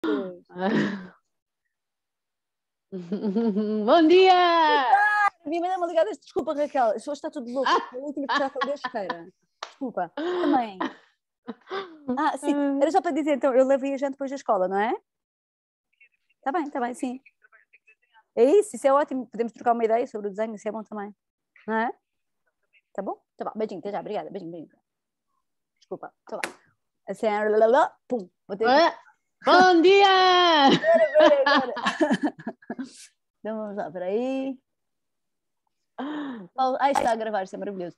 Bom dia! Minha mãe dá-me ligadas, desculpa Raquel, hoje está tudo louco, é o último que já falei da esteira. Desculpa, também. Sim, era só para dizer, então, eu levo a gente depois da escola, não é? Está bem, sim. É isso é ótimo, podemos trocar uma ideia sobre o desenho, isso é bom também, não é? Tá bom? Tá bom, beijinho, até já, obrigada, beijinho. Desculpa, tá bom. Assim, pum, vou ter que... Bom dia! Agora. Então vamos lá, peraí. Está a gravar, isso é maravilhoso.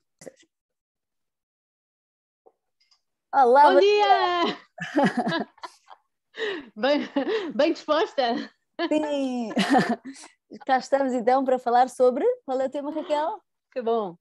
Olá, bom dia! bem disposta? Sim! Cá estamos então para falar sobre... Qual é o tema, Raquel? Que bom!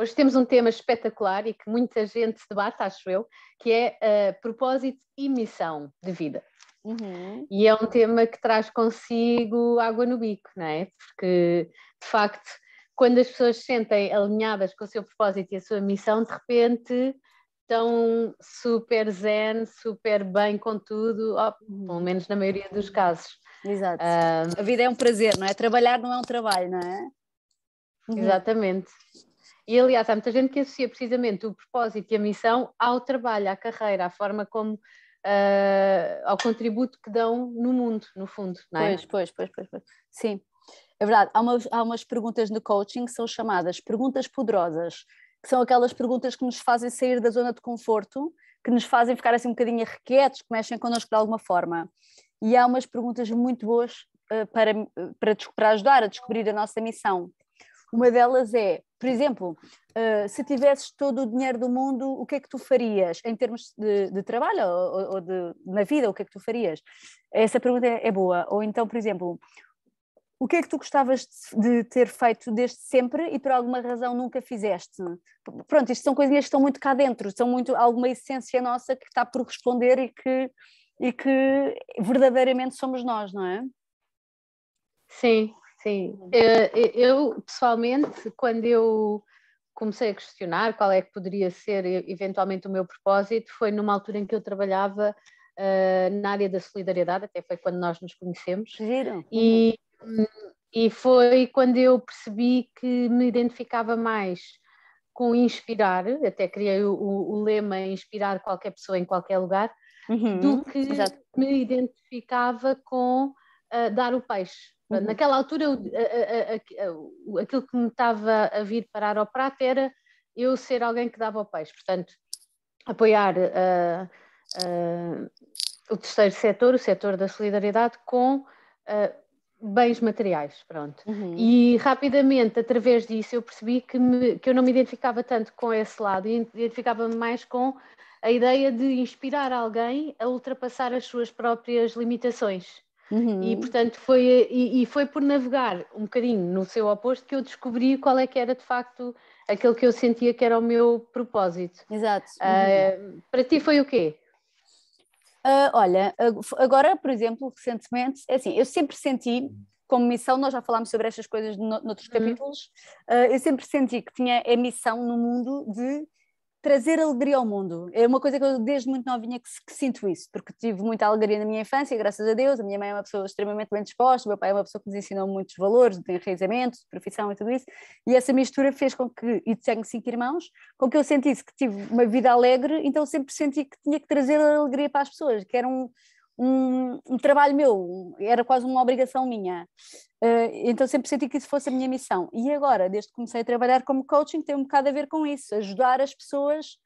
Hoje temos um tema espetacular e que muita gente debate, acho eu, que é propósito e missão de vida. Uhum. E é um tema que traz consigo água no bico, não é? Porque, de facto, quando as pessoas se sentem alinhadas com o seu propósito e a sua missão, de repente estão super zen, super bem com tudo, pelo menos na maioria dos casos. Exato. A vida é um prazer, não é? Trabalhar não é um trabalho, não é? Exatamente. E, aliás, há muita gente que associa precisamente o propósito e a missão ao trabalho, à carreira, à forma como, ao contributo que dão no mundo, no fundo, não é? Pois. Sim, é verdade. Há umas perguntas no coaching que são chamadas perguntas poderosas, que são aquelas perguntas que nos fazem sair da zona de conforto, que nos fazem ficar assim um bocadinho arrequietos, que mexem connosco de alguma forma. E há umas perguntas muito boas para ajudar a descobrir a nossa missão. Uma delas é, por exemplo, se tivesses todo o dinheiro do mundo, o que é que tu farias em termos de trabalho ou na vida, o que é que tu farias? Essa pergunta é boa. Ou então, por exemplo, o que é que tu gostavas de ter feito desde sempre e por alguma razão nunca fizeste? Pronto, isto são coisinhas que estão muito cá dentro, são muito alguma essência nossa que está por responder e que verdadeiramente somos nós, não é? Sim. Eu, pessoalmente, quando eu comecei a questionar qual é que poderia ser eventualmente o meu propósito, foi numa altura em que eu trabalhava na área da solidariedade, até foi quando nós nos conhecemos. Giro. E foi quando eu percebi que me identificava mais com inspirar, até criei o lema inspirar qualquer pessoa em qualquer lugar, do que me identificava com dar o peixe. Naquela altura, aquilo que me estava a vir parar ao prato era eu ser alguém que dava o peixe. Portanto, apoiar o terceiro setor, o setor da solidariedade, com bens materiais, pronto. E rapidamente, através disso, eu percebi que eu não me identificava tanto com esse lado, identificava-me mais com a ideia de inspirar alguém a ultrapassar as suas próprias limitações. E, portanto, foi por navegar um bocadinho no seu oposto que eu descobri qual é que era, de facto, aquele que eu sentia que era o meu propósito. Exato. Para ti foi o quê? Olha, agora, por exemplo, recentemente, é assim, eu sempre senti como missão, nós já falámos sobre estas coisas noutros capítulos, eu sempre senti que tinha a missão no mundo de trazer alegria ao mundo. É uma coisa que eu desde muito novinha que sinto isso, porque tive muita alegria na minha infância, graças a Deus. A minha mãe é uma pessoa extremamente bem disposta, o meu pai é uma pessoa que nos ensinou muitos valores de enraizamento, de profissão e tudo isso, e essa mistura fez com que, e tenho 5 irmãos, com que eu sentisse que tive uma vida alegre, então eu sempre senti que tinha que trazer alegria para as pessoas, que era um trabalho meu, era quase uma obrigação minha. Então sempre senti que isso fosse a minha missão. E agora, desde que comecei a trabalhar como coaching, tem um bocado a ver com isso, ajudar as pessoas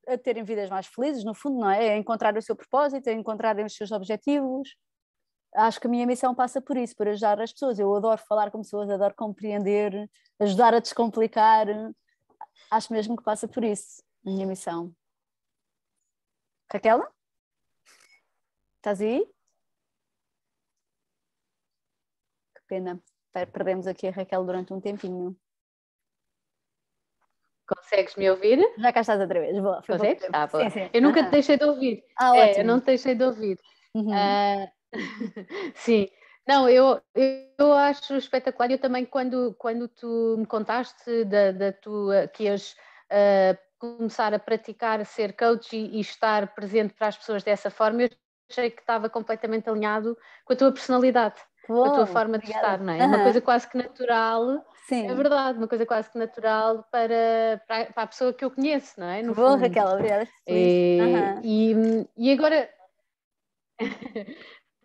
a terem vidas mais felizes, no fundo, não é? A encontrar o seu propósito, a encontrarem os seus objetivos. Acho que a minha missão passa por isso, por ajudar as pessoas. Eu adoro falar com pessoas, adoro compreender, ajudar a descomplicar. Acho mesmo que passa por isso, a minha missão. Raquel? Estás aí? Que pena. Perdemos aqui a Raquel durante um tempinho. Consegues me ouvir? Já cá estás outra vez. Boa, consegues? Boa. Sim. Eu nunca te deixei de ouvir. Ótimo. Eu não te deixei de ouvir. Sim. Não, eu acho espetacular. Eu também, quando tu me contaste da tua, que ias começar a praticar ser coach e estar presente para as pessoas dessa forma, eu achei que estava completamente alinhado com a tua personalidade, com a tua forma de estar, não é? É uma coisa quase que natural, Sim. É verdade, uma coisa quase que natural para a pessoa que eu conheço, não é? No Bom, fundo. Raquel, obrigada. E agora,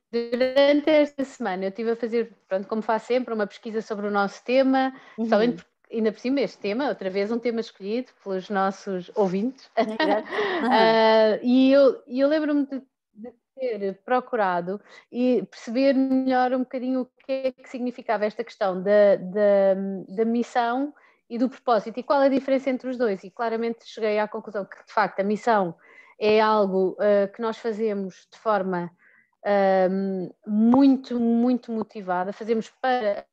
durante esta semana, eu estive a fazer, pronto, como faço sempre, uma pesquisa sobre o nosso tema, somente porque, ainda por cima, este tema, outra vez, um tema escolhido pelos nossos ouvintes. E eu lembro-me de ter procurado e perceber melhor um bocadinho o que é que significava esta questão da missão e do propósito e qual é a diferença entre os dois. E claramente cheguei à conclusão que, de facto, a missão é algo que nós fazemos de forma muito, muito motivada, fazemos para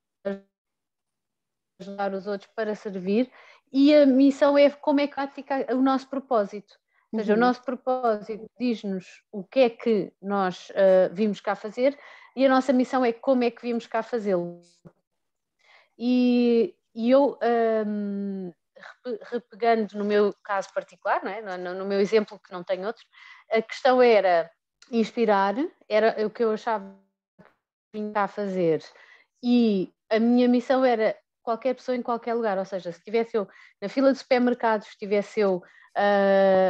ajudar os outros, para servir, e a missão é como é que pratica o nosso propósito. Ou seja, o nosso propósito diz-nos o que é que nós vimos cá fazer e a nossa missão é como é que vimos cá fazê-lo. E eu, repegando no meu caso particular, não é? no meu exemplo, que não tenho outros, a questão era inspirar, era o que eu achava que vinha cá a fazer. E a minha missão era qualquer pessoa em qualquer lugar, ou seja, se estivesse eu na fila de supermercados, estivesse eu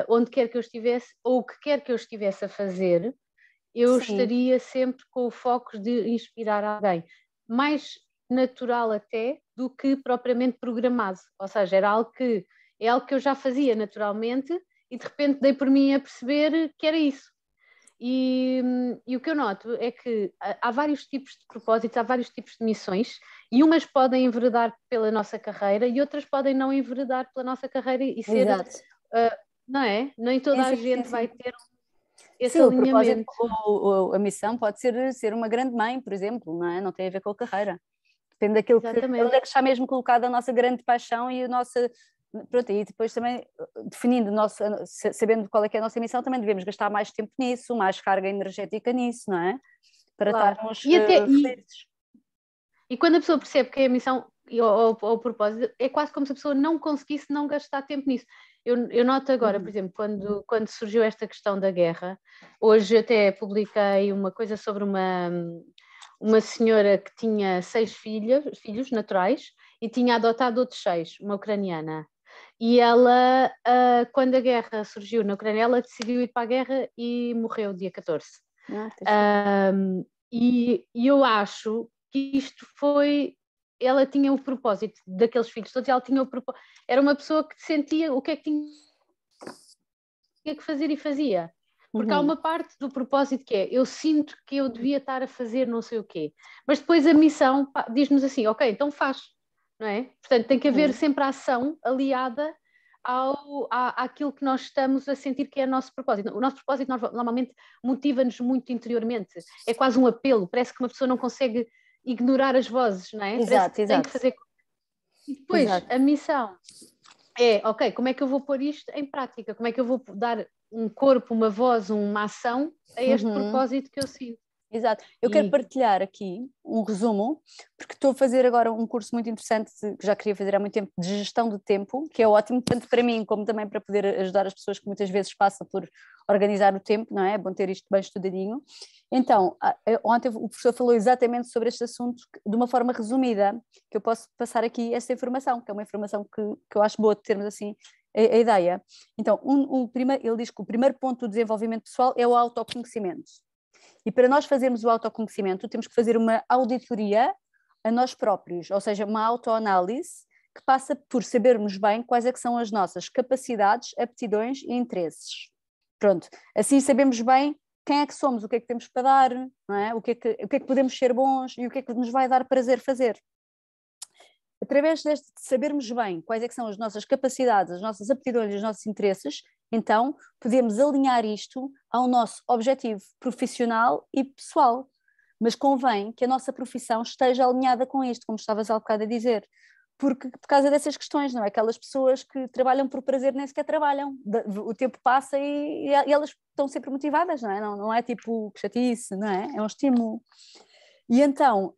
onde quer que eu estivesse, ou o que quer que eu estivesse a fazer, eu estaria sempre com o foco de inspirar alguém. Mais natural até do que propriamente programado, ou seja, é algo que eu já fazia naturalmente e de repente dei por mim a perceber que era isso. E o que eu noto é que há vários tipos de propósitos, há vários tipos de missões, e umas podem enveredar pela nossa carreira e outras podem não enveredar pela nossa carreira e ser, não é? Nem toda a gente vai ter esse alinhamento. O propósito, a missão pode ser uma grande mãe, por exemplo, não é? Não tem a ver com a carreira. Depende daquilo onde é que está mesmo colocada a nossa grande paixão e a nossa... Pronto, e depois também definindo, sabendo qual é que é a nossa missão, também devemos gastar mais tempo nisso, mais carga energética nisso, não é? Para estarmos felizes. E quando a pessoa percebe que é a missão ou o propósito, é quase como se a pessoa não conseguisse não gastar tempo nisso. Eu noto agora, por exemplo, quando surgiu esta questão da guerra, hoje até publiquei uma coisa sobre uma senhora que tinha 6 filhos naturais e tinha adotado outros 6, uma ucraniana. E ela, quando a guerra surgiu na Ucrânia, ela decidiu ir para a guerra e morreu dia 14. E eu acho que isto foi... Ela tinha o propósito daqueles filhos todos, ela tinha o propósito... Era uma pessoa que sentia o que é que tinha que fazer e fazia. Porque há uma parte do propósito que é, eu sinto que eu devia estar a fazer não sei o quê. Mas depois a missão diz-nos assim, ok, então faz. Não é? Portanto, tem que haver sempre a ação aliada àquilo que nós estamos a sentir que é o nosso propósito. O nosso propósito normalmente motiva-nos muito interiormente. É quase um apelo, parece que uma pessoa não consegue ignorar as vozes, não é? Parece que tem que fazer... E depois a missão é, ok, como é que eu vou pôr isto em prática? Como é que eu vou dar um corpo, uma voz, uma ação a este propósito que eu sinto? Exato. Eu quero partilhar aqui um resumo, porque estou a fazer agora um curso muito interessante que já queria fazer há muito tempo, de gestão do tempo, que é ótimo tanto para mim como também para poder ajudar as pessoas que muitas vezes passam por organizar o tempo, não é? É bom ter isto bem estudadinho. Então, ontem o professor falou exatamente sobre este assunto de uma forma resumida, que eu posso passar aqui esta informação, que é uma informação que eu acho boa de termos assim a ideia. Então, ele diz que o primeiro ponto do desenvolvimento pessoal é o autoconhecimento. E para nós fazermos o autoconhecimento, temos que fazer uma auditoria a nós próprios, ou seja, uma autoanálise que passa por sabermos bem quais é que são as nossas capacidades, aptidões e interesses. Pronto, assim sabemos bem quem é que somos, o que é que temos para dar, não é? O que é que podemos ser bons e o que é que nos vai dar prazer fazer. Através de sabermos bem quais é que são as nossas capacidades, as nossas aptidões e os nossos interesses, então podemos alinhar isto ao nosso objetivo profissional e pessoal. Mas convém que a nossa profissão esteja alinhada com isto, como estavas há bocado a dizer, porque por causa dessas questões, não é? Aquelas pessoas que trabalham por prazer nem sequer trabalham, o tempo passa e elas estão sempre motivadas, não é? Não é tipo que chatice, não é? É um estímulo. E então,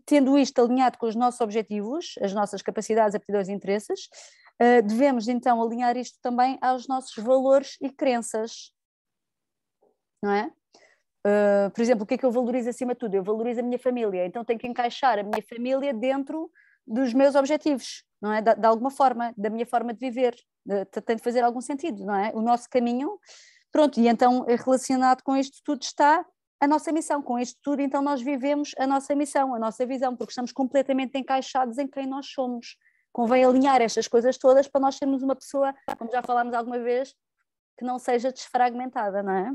tendo isto alinhado com os nossos objetivos, as nossas capacidades, aptidões e interesses, devemos então alinhar isto também aos nossos valores e crenças, não é? Por exemplo, o que é que eu valorizo acima de tudo? Eu valorizo a minha família, então tenho que encaixar a minha família dentro dos meus objetivos, não é? De alguma forma, da minha forma de viver, tem de fazer algum sentido, não é? O nosso caminho, pronto, e então relacionado com isto tudo está a nossa missão, com isto tudo então nós vivemos a nossa missão, a nossa visão, porque estamos completamente encaixados em quem nós somos. Convém alinhar estas coisas todas para nós sermos uma pessoa, como já falámos alguma vez, que não seja desfragmentada, não é?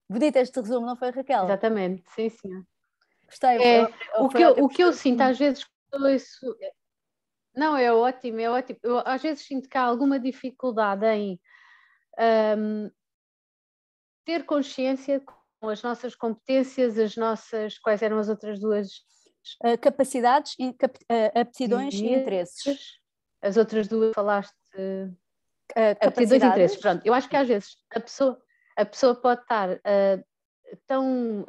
Bonito este resumo, não foi, Raquel? Exatamente, sim, sim. Gostei. O que eu sinto às vezes isso, não, é ótimo, é ótimo. Eu às vezes sinto que há alguma dificuldade em ter consciência com as nossas competências, quais eram as outras duas? Capacidades, aptidões e interesses. As outras duas falaste... aptidões e interesses, pronto. Eu acho que às vezes a pessoa pode estar tão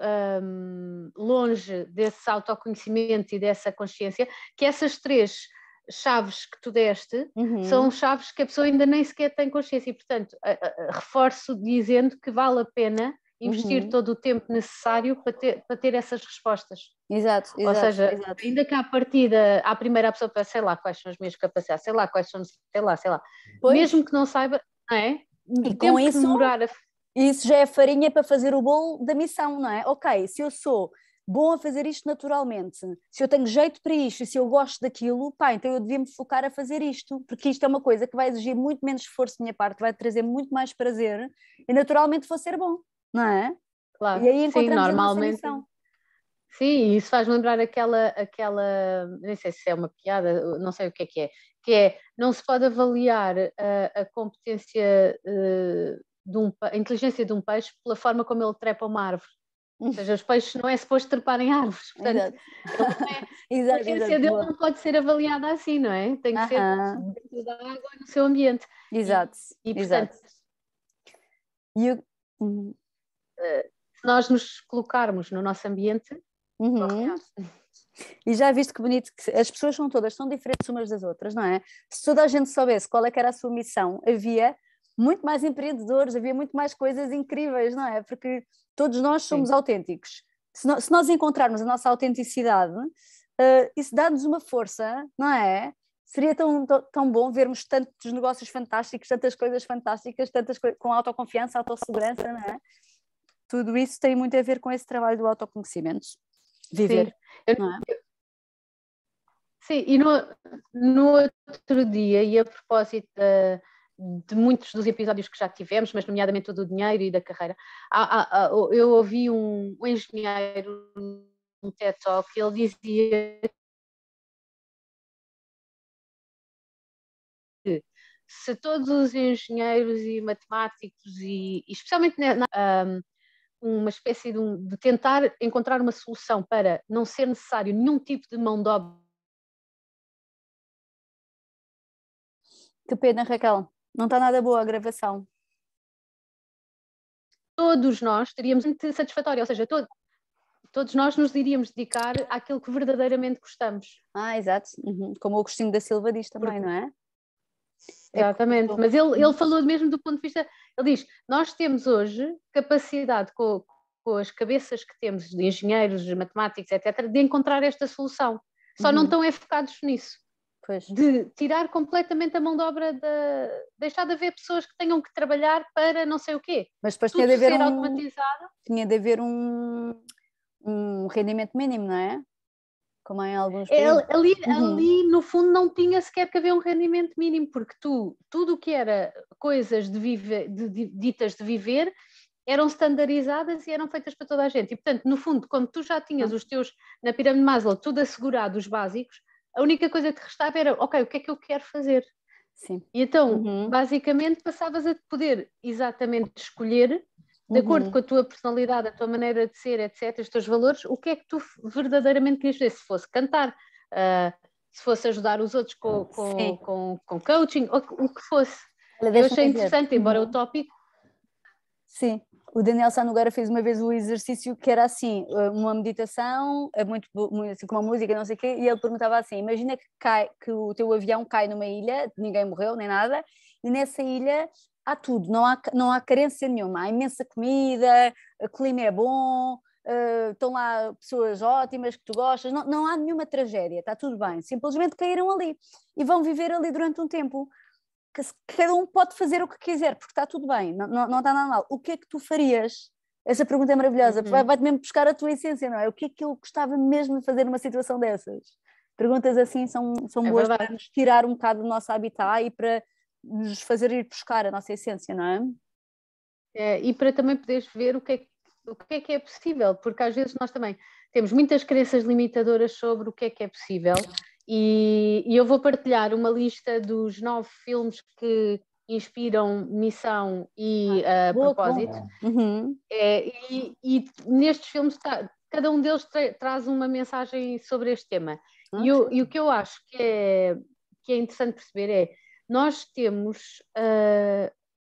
longe desse autoconhecimento e dessa consciência que essas três chaves que tu deste são chaves que a pessoa ainda nem sequer tem consciência e, portanto, reforço dizendo que vale a pena investir todo o tempo necessário para ter essas respostas. Exato. Ou seja, ainda que à primeira pessoa para sei lá quais são as minhas capacidades, sei lá quais são, sei lá. Pois. Mesmo que não saiba, não é? E com isso, isso já é farinha para fazer o bolo da missão, não é? Ok, se eu sou bom a fazer isto naturalmente, se eu tenho jeito para isto e se eu gosto daquilo, pá, então eu devia me focar a fazer isto, porque isto é uma coisa que vai exigir muito menos esforço da minha parte, vai trazer muito mais prazer e naturalmente vou ser bom, não é? Claro, e aí encontramos sim, normalmente, a nossa missão. Sim, e isso faz lembrar aquela, nem sei se é uma piada, não sei o que é não se pode avaliar a competência a inteligência de um peixe pela forma como ele trepa uma árvore. Ou seja, os peixes não é suposto trepar em árvores, portanto, a competência dele não pode ser avaliada assim, não é? Tem que ser dentro da água e no seu ambiente. Exato. E portanto, se nós nos colocarmos no nosso ambiente, e já viste que bonito que as pessoas são todas tão diferentes umas das outras, não é? Se toda a gente soubesse qual é que era a sua missão, havia muito mais empreendedores, havia muito mais coisas incríveis, não é? Porque todos nós somos autênticos. Se nós encontrarmos a nossa autenticidade, isso dá-nos uma força, não é? Seria tão bom vermos tantos negócios fantásticos, tantas coisas fantásticas, com autoconfiança, autossegurança, não é? Tudo isso tem muito a ver com esse trabalho do autoconhecimento. Viver. Sim, não é? Sim, e no outro dia, e a propósito de muitos dos episódios que já tivemos, mas nomeadamente o do dinheiro e da carreira, eu ouvi um engenheiro no TED Talk, ele dizia que se todos os engenheiros e matemáticos, e especialmente uma espécie de tentar encontrar uma solução para não ser necessário nenhum tipo de mão de obra. Que pena, Raquel. Não está nada boa a gravação. Todos nós teríamos muito satisfatório, ou seja, todos nós nos iríamos dedicar àquilo que verdadeiramente gostamos. Exato. Como o Agostinho da Silva diz também, não é? Exatamente, mas ele falou mesmo do ponto de vista, ele diz, nós temos hoje capacidade com as cabeças que temos de engenheiros, matemáticos, etc., de encontrar esta solução, só não estão focados nisso. Pois. De tirar completamente a mão de obra, deixar de haver pessoas que tenham que trabalhar para não sei o quê. Mas depois tudo ser automatizado. Tinha de haver um rendimento mínimo, não é? Como em alguns países. Ali, no fundo, não tinha sequer que haver um rendimento mínimo, porque tudo o que era coisas ditas de viver eram standardizadas e eram feitas para toda a gente. E, portanto, no fundo, quando tu já tinhas os teus, na pirâmide de Maslow, tudo assegurado, os básicos, a única coisa que restava era, ok, o que é que eu quero fazer? Sim. E então, basicamente, passavas a poder exatamente escolher, de acordo com a tua personalidade, a tua maneira de ser, etc., os teus valores, o que é que tu verdadeiramente querias fazer? Se fosse cantar, se fosse ajudar os outros com coaching, o que fosse. Eu achei interessante, embora utópico. Sim, O Daniel Sá Nogueira fez uma vez o exercício que era assim, uma meditação, muito assim, com uma música, não sei o quê, e ele perguntava assim, imagina que o teu avião cai numa ilha, ninguém morreu nem nada, e nessa ilha há tudo, não há carência nenhuma, há imensa comida, o clima é bom, estão lá pessoas ótimas que tu gostas, não há nenhuma tragédia, está tudo bem, simplesmente caíram ali e vão viver ali durante um tempo. Que cada um pode fazer o que quiser, porque está tudo bem, não está nada mal. O que é que tu farias? Essa pergunta é maravilhosa, vai-te mesmo buscar a tua essência, não é? O que é que eu gostava mesmo de fazer numa situação dessas? Perguntas assim são boas para nos tirar um bocado do nosso habitat e para nos fazer ir buscar a nossa essência, não é? E para também poderes ver o que é possível, porque às vezes nós também temos muitas crenças limitadoras sobre o que é possível. E eu vou partilhar uma lista dos 9 filmes que inspiram missão e propósito. E nestes filmes, cada um deles traz uma mensagem sobre este tema. E o que eu acho que é interessante perceber é, nós temos,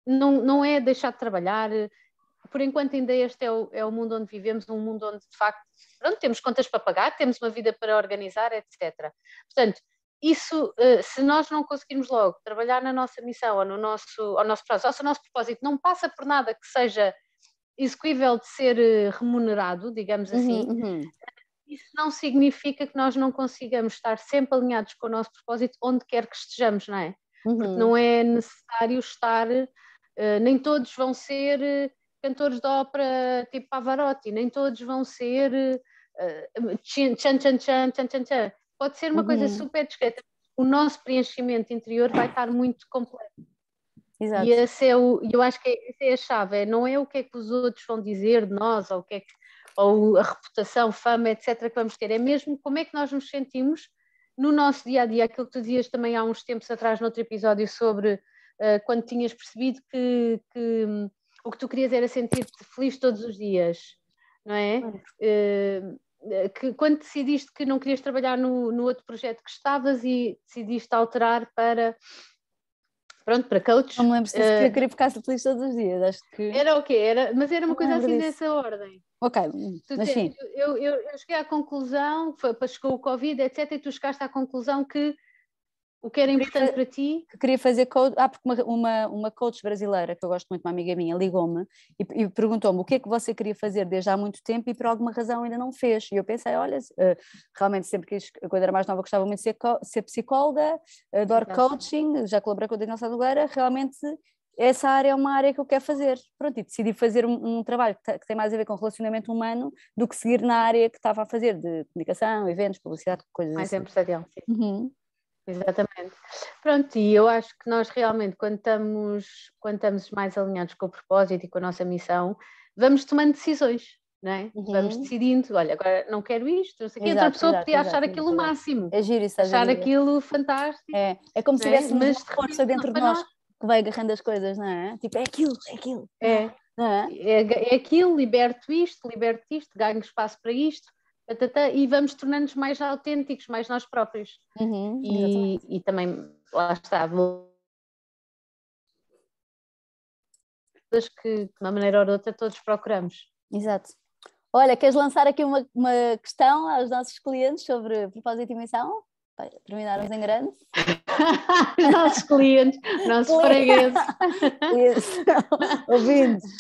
não é deixar de trabalhar, por enquanto ainda este é o mundo onde vivemos, um mundo onde de facto temos contas para pagar, temos uma vida para organizar, etc. Portanto, isso, se nós não conseguirmos logo trabalhar na nossa missão ou ao nosso propósito, ou se o nosso propósito não passa por nada que seja execuível de ser remunerado, digamos assim, isso não significa que nós não consigamos estar sempre alinhados com o nosso propósito onde quer que estejamos, não é? Porque não é necessário estar, nem todos vão ser cantores de ópera tipo Pavarotti, nem todos vão ser tchan, tchan, tchan, tchan, tchan, tchan. Pode ser uma coisa super discreta. O nosso preenchimento interior vai estar muito completo. Exato. E eu acho que essa é a chave, não é o que é que os outros vão dizer de nós, ou a reputação, fama, etc. que vamos ter, é mesmo como é que nós nos sentimos no nosso dia-a-dia, aquilo que tu dizias também há uns tempos atrás noutro episódio sobre quando tinhas percebido que o que tu querias era sentir-te feliz todos os dias, não é? Que quando decidiste que não querias trabalhar no outro projeto que estavas e decidiste alterar para coach. Não me lembro se eu queria ficar feliz todos os dias, acho que... Era o quê? Mas era uma coisa assim dessa ordem. Ok, mas sim. Eu cheguei à conclusão, chegou o Covid, etc, e tu chegaste à conclusão que o que era importante para ti... Que queria fazer coach, porque uma coach brasileira, que eu gosto muito, uma amiga minha, ligou-me e perguntou-me o que é que você queria fazer desde há muito tempo e por alguma razão ainda não fez. E eu pensei, olha, realmente sempre quis, quando era mais nova gostava muito de ser psicóloga, adoro coaching, já colaborei com o Daniel Sá Nogueira, realmente essa área é uma área que eu quero fazer. Pronto, e decidi fazer um trabalho que tem mais a ver com relacionamento humano do que seguir na área que estava a fazer, de comunicação, eventos, publicidade, coisas mais assim. Mais empresarial, sim. Exatamente. Pronto, e eu acho que nós realmente, quando estamos mais alinhados com o propósito e com a nossa missão, vamos tomando decisões, não é? Vamos decidindo, olha, agora não quero isto, não sei o quê. Outra pessoa podia achar aquilo o máximo. É giro isso, achar aquilo fantástico. É como se tivéssemos uma força dentro de nós que vai agarrando as coisas, não é? Tipo, é aquilo. É aquilo, liberto isto, ganho espaço para isto. E vamos tornando-nos mais autênticos, mais nós próprios. E também, lá está, que de uma maneira ou de outra todos procuramos. Exato. Olha, queres lançar aqui uma questão aos nossos clientes sobre propósito e missão? Para terminarmos em grande. Os nossos clientes, nossos fregueses. Ouvintes.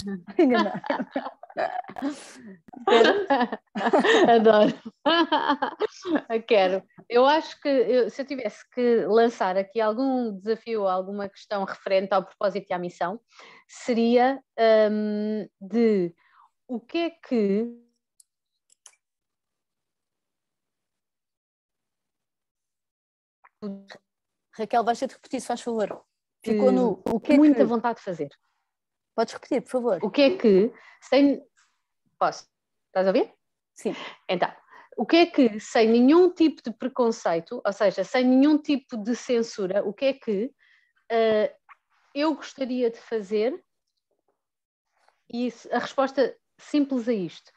Adoro. Quero. Eu acho que se eu tivesse que lançar aqui algum desafio, alguma questão referente ao propósito e à missão, seria de o que é que Raquel, vais ter de repetir, se faz favor. Ficou no... O que é muita vontade de fazer. Podes repetir, por favor. O que é que... Posso? Estás a ouvir? Sim. Então, o que é que, sem nenhum tipo de preconceito, ou seja, sem nenhum tipo de censura, o que é que eu gostaria de fazer? E a resposta simples a isto.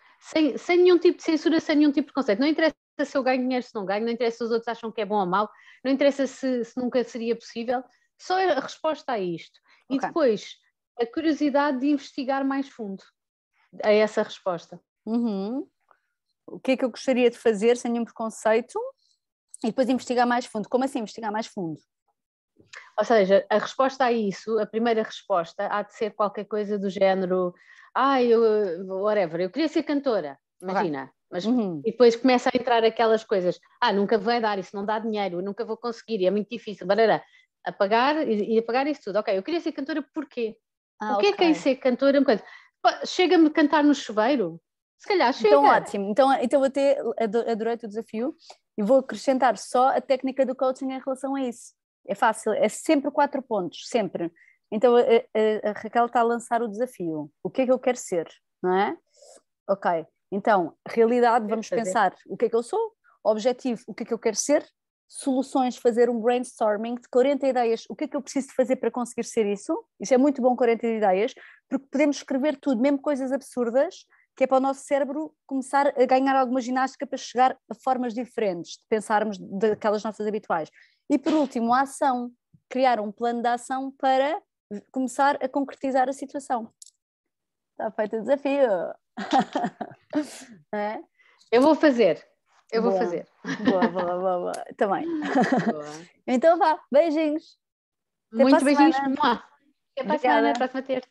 Sem nenhum tipo de censura, sem nenhum tipo de preconceito. Não interessa se eu ganho dinheiro, se não ganho, não interessa se os outros acham que é bom ou mau, não interessa se nunca seria possível, só a resposta a isto. E depois, a curiosidade de investigar mais fundo. a essa resposta. O que é que eu gostaria de fazer sem nenhum preconceito e depois investigar mais fundo. Como assim investigar mais fundo? Ou seja, a resposta a isso, a primeira resposta, há de ser qualquer coisa do género whatever, eu queria ser cantora, imagina. Mas, e depois começa a entrar aquelas coisas, nunca vai dar, isso não dá dinheiro, eu nunca vou conseguir, é muito difícil, barará, apagar isso tudo. Ok, eu queria ser cantora porquê? O que é ser cantora? Chega-me a cantar no chuveiro? Se calhar chega. Então ótimo, então até adorei o desafio e vou acrescentar só a técnica do coaching em relação a isso. É fácil, é sempre 4 pontos, sempre. Então a Raquel está a lançar o desafio. O que é que eu quero ser, não é? Ok, então, realidade, vamos pensar o que é que eu sou, objetivo, o que é que eu quero ser, soluções, fazer um brainstorming de 40 ideias, o que é que eu preciso de fazer para conseguir ser isso. Isso é muito bom, 40 ideias, porque podemos escrever tudo, mesmo coisas absurdas, que é para o nosso cérebro começar a ganhar alguma ginástica para chegar a formas diferentes de pensarmos daquelas nossas habituais. E por último, a ação, criar um plano de ação para começar a concretizar a situação. Está feito o desafio. É? Eu vou fazer. Vou fazer. Boa. Também. Boa. Então vá, beijinhos. Muito beijinhos. Até para a semana, próxima terça.